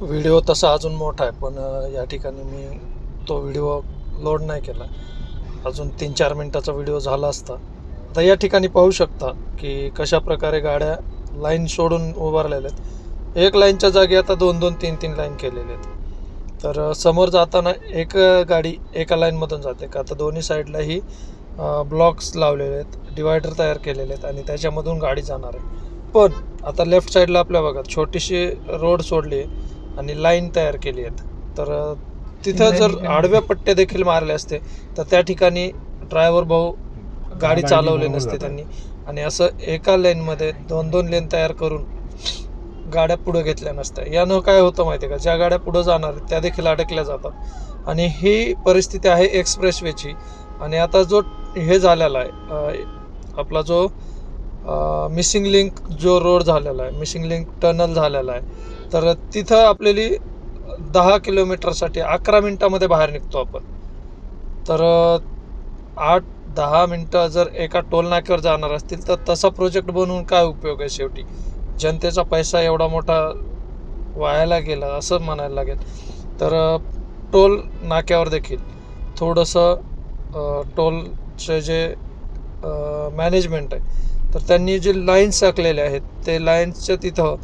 Video तसा अजून मोठा आहे, पण या ठिकाणी मी तो व्हिडिओ लोड नाही केला. अजून 3-4 मिनटाचा व्हिडिओ झाला असता. आता या ठिकाणी पाहू शकता की कशा प्रकारे गाड्या लाईन सोडून उभारलेल्या आहेत. एक लाईनच्या जागी आता 2-2, 3-3 लाईन केलेले आहेत. तर समोर जाताना एक गाडी एका लाईनमधून जाते का, आता दोन्ही साईडलाही ब्लॉक्स लावलेले आहेत, डिवायडर तयार केलेले आहेत आणि त्याच्यामधून गाडी जाणार आहे. पण आता लेफ्ट साईडला आपल्या बघा छोटीशी रोड सोडली आहे आणि लाईन तयार केली आहेत. तर तिथं जर आडव्या पट्ट्या देखील मारल्या असते तर त्या ठिकाणी ड्रायव्हर भाऊ गाडी चालवली नसते त्यांनी, आणि असं एका लेनमध्ये 2-2 लेन तयार करून गाड्या पुढे घेतल्या नसत्या. यानं काय होतं माहिती आहे का, ज्या गाड्या पुढे जाणार आहेत त्या देखील अडकल्या जातात आणि ही परिस्थिती आहे एक्सप्रेसवेची. आणि आता जो हे झालेला आहे आपला जो मिसिंग लिंक जो रोड झालेला आहे, मिसिंग लिंक टनल झालेला आहे, तर तिथं आपल्याली 10 किलोमीटरसाठी 11 मिनटामध्ये बाहेर निघतो आपण. तर 8-10 मिनटं जर एका टोल नाक्यावर जाणार असतील तर तसा प्रोजेक्ट बनवून काय उपयोग आहे. शेवटी जनतेचा पैसा एवढा मोठा वायाला गेला असं म्हणायला लागेल. तर टोल नाक्यावर देखील थोडंसं टोलचे जे मॅनेजमेंट आहे तर त्यांनी जे लाईन्स आखलेले आहेत ते लाईन्सच्या तिथं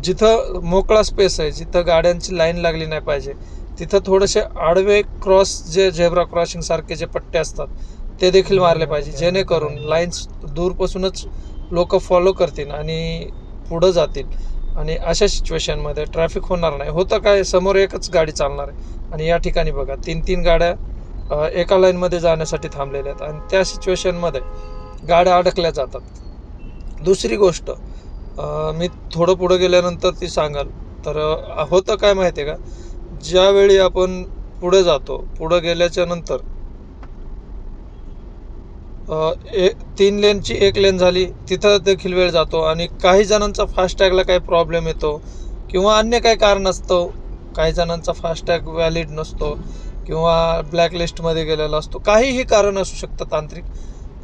जिथं मोकळा स्पेस आहे, जिथं गाड्यांची लाईन लागली नाही पाहिजे, तिथं थोडेसे आडवे क्रॉस जे झेब्रा क्रॉसिंग सारखे जे पट्टे असतात ते देखील मारले पाहिजे, जेणेकरून लाईन्स दूरपासूनच लोक फॉलो करतील आणि पुढं जातील आणि अशा सिच्युएशनमध्ये ट्रॅफिक होणार नाही. होतं काय, समोर एकच गाडी चालणार आहे आणि या ठिकाणी बघा 3-3 गाड्या एका लाईनमध्ये जाण्यासाठी थांबलेल्या आहेत आणि त्या सिच्युएशनमध्ये गाड्या अडकल्या जातात. दुसरी गोष्ट मी थोडं पुढं गेल्यानंतर ती सांगाल. तर होतं काय माहिती आहे का, ज्यावेळी आपण पुढे जातो, पुढं गेल्याच्या नंतर 3 लेनची 1 लेन झाली तिथं देखील वेळ जातो आणि काही जणांचा फास्टॅगला काही प्रॉब्लेम येतो किंवा अन्य काही कारण असतं. काही जणांचा फास्टॅग व्हॅलिड नसतो किंवा ब्लॅकलिस्टमध्ये गेलेला असतो, काहीही कारण असू शकतं तांत्रिक.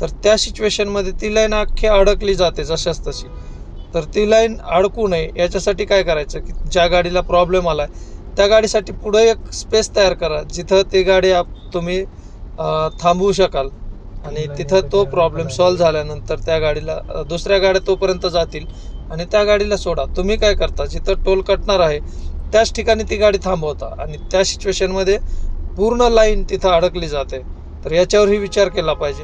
तर त्या सिच्युएशनमध्ये ती लाईन अख्खी अडकली जाते जशाच तशी. तर ती लाईन अडकू नये याच्यासाठी काय करायचं की ज्या गाडीला प्रॉब्लेम आला आहे त्या गाडीसाठी पुढे एक स्पेस तयार करा जिथं ती गाडी तुम्ही थांबवू शकाल आणि तिथं तो प्रॉब्लेम सॉल्व्ह झाल्यानंतर त्या गाडीला दुसऱ्या गाड्या तोपर्यंत जातील आणि त्या गाडीला सोडा. तुम्ही काय करता, जिथं टोल कटणार आहे त्याच ठिकाणी ती गाडी थांबवता आणि त्या सिच्युएशनमध्ये पूर्ण लाईन तिथं अडकली जाते. तर याच्यावरही विचार केला पाहिजे.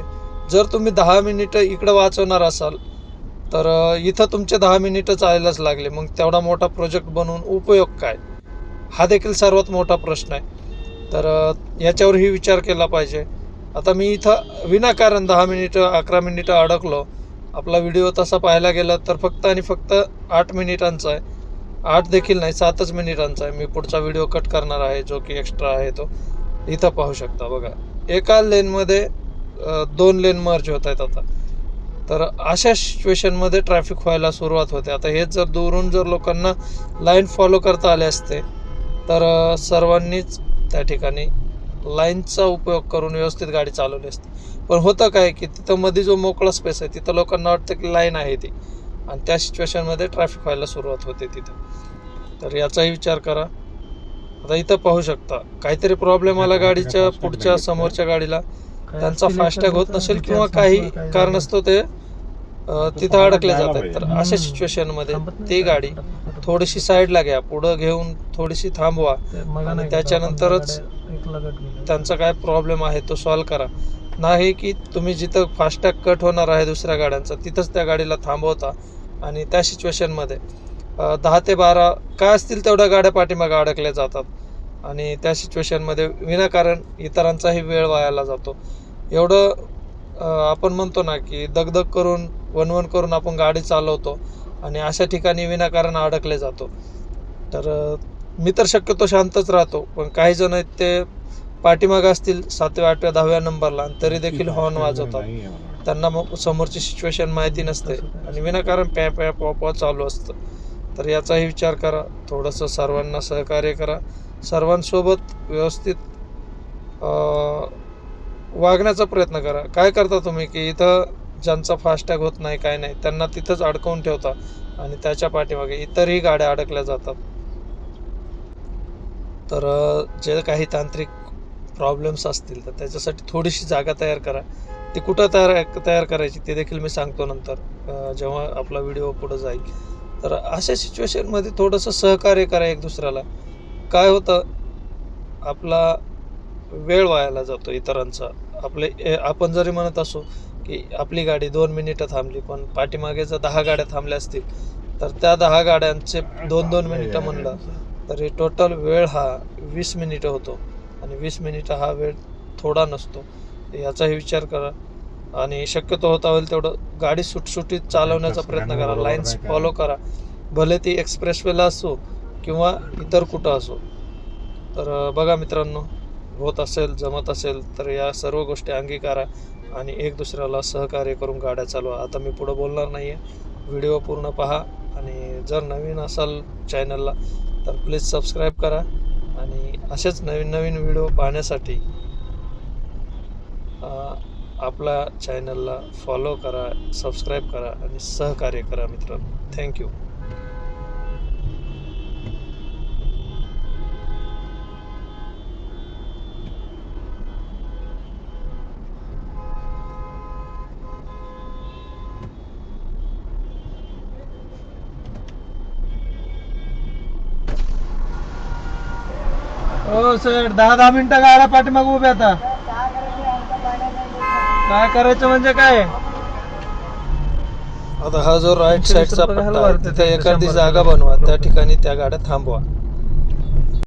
जर तुम्ही 10 मिनिटं इकडं वाचवणार असाल तर इथं तुमचे 10 मिनिटं चालायलाच लागले, मग तेवढा मोठा प्रोजेक्ट बनवून उपयोग काय, हा देखील सर्वात मोठा प्रश्न आहे. तर याच्यावरही विचार केला पाहिजे. आता मी इथं विनाकारण 10 मिनिटं 11 मिनिटं अडकलो. आपला व्हिडिओ तसा पाहायला गेला तर फक्त आणि फक्त 8 मिनिटांचा आहे, 8 देखील नाही 7च मिनिटांचा आहे. मी पुढचा व्हिडिओ कट करणार आहे जो की एक्स्ट्रा आहे, तो इथं पाहू शकता. बघा एका लेनमध्ये 2 लेन मर्ज होत आहेत आता. तर अशा सिच्युएशनमध्ये ट्रॅफिक व्हायला सुरुवात होते. आता हेच जर दूरून जर लोकांना लाईन फॉलो करता आले असते तर सर्वांनीच त्या ठिकाणी लाईनचा उपयोग करून व्यवस्थित गाडी चालवली असते. पण होतं काय की तिथं मध्ये जो मोकळा स्पेस आहे तिथं लोकांना वाटतं की लाईन आहे ती, आणि त्या सिच्युएशनमध्ये ट्रॅफिक व्हायला सुरुवात होते तिथं. तर याचाही विचार करा. आता इथं पाहू शकता काहीतरी प्रॉब्लेम आला गाडीच्या पुढच्या समोरच्या गाडीला, त्यांचा फास्टॅग होत नसेल किंवा काही कारण असतो ते तिथं अडकले जात आहेत. तर अशा सिच्युएशनमध्ये ती गाडी थोडीशी साईडला घ्या, पुढं घेऊन थोडीशी थांबवा आणि त्याच्यानंतरच त्यांचा काय प्रॉब्लेम आहे तो सॉल्व्ह करा. नाही की तुम्ही जिथं फास्टॅग कट होणार आहे दुसऱ्या गाड्यांचा तिथंच त्या गाडीला थांबवता आणि त्या सिच्युएशनमध्ये 10 ते 12 काय असतील तेवढ्या गाड्या पाठीमागे अडकल्या जातात आणि त्या सिच्युएशनमध्ये विनाकारण इतरांचाही वेळ वायाला जातो. एवढं आपण म्हणतो ना की दगदग करून वणवण करून आपण गाडी चालवतो आणि अशा ठिकाणी विनाकारण अडकले जातो. तर मी तर शक्यतो शांतच राहतो, पण काही जण आहेत ते पाठीमागं असतील 7व्या 8व्या 10व्या नंबरला आणि तरी देखील हॉर्न वाजवतात. त्यांना मग समोरची सिच्युएशन माहिती नसते आणि विनाकारण पॅ पॅ पॉ पॉ चालू असतं. तर याचाही विचार करा. थोडंसं सर्वांना सहकार्य करा, सर्वांसोबत व्यवस्थित वागण्याचा प्रयत्न करा. काय करता तुम्ही की इथं ज्यांचा फास्टॅग होत नाही काय नाही त्यांना तिथंच अडकवून ठेवता आणि त्याच्या पाठीमागे इतरही गाड्या अडकल्या जातात. तर जे काही तांत्रिक प्रॉब्लेम्स असतील तर त्याच्यासाठी थोडीशी जागा तयार करा. ती कुठं तयार करायची ते देखील मी सांगतो नंतर जेव्हा आपला व्हिडिओ पुढं जाईल. तर अशा सिच्युएशनमध्ये थोडंसं सहकार्य करा एक दुसऱ्याला. काय होतं, आपला वेळ वायाला जातो इतरांचा. आपण जरी म्हणत असू की आपली गाडी 2 मिनिटं थांबली, पण पाठीमागे जर 10 गाड्या थांबल्या असतील तर त्या 10 गाड्यांचे 2-2 मिनिटं म्हणलं तरी टोटल वेळ हा 20 मिनिटं होतो. आणि 20 मिनिटं हा वेळ थोडा नसतो. याचाही विचार करा आणि शक्यतो होता होईल तेवढं गाडी सुटसुटीत चालवण्याचा प्रयत्न करा. लाईन्स फॉलो करा, भले ती एक्सप्रेसवेला असो किंवा इतर कुठं असो. तर बघा मित्रांनो, होत असेल, जमत असेल तर या सर्व गोष्टी अंगीकारा आणि एक दुसऱ्याला सहकार्य करून गाड्या चालवा. आता मी पुढं बोलणार नाही आहे, व्हिडिओ पूर्ण पहा आणि जर नवीन असाल चॅनलला तर प्लीज सबस्क्राईब करा आणि असेच नवीन नवीन व्हिडिओ पाहण्यासाठी आपल्या चॅनलला फॉलो करा, सबस्क्राईब करा आणि सहकार्य करा मित्रांनो. थँक्यू. हो सर, 10-10 मिनिटं गाड्या पाठीमागे उभ्या. आता काय करायचं म्हणजे काय, आता हा जो राईट साईडचा पट्टा आहे तिथे एखादी जागा बनवा, त्या ठिकाणी त्या गाड्या थांबवा.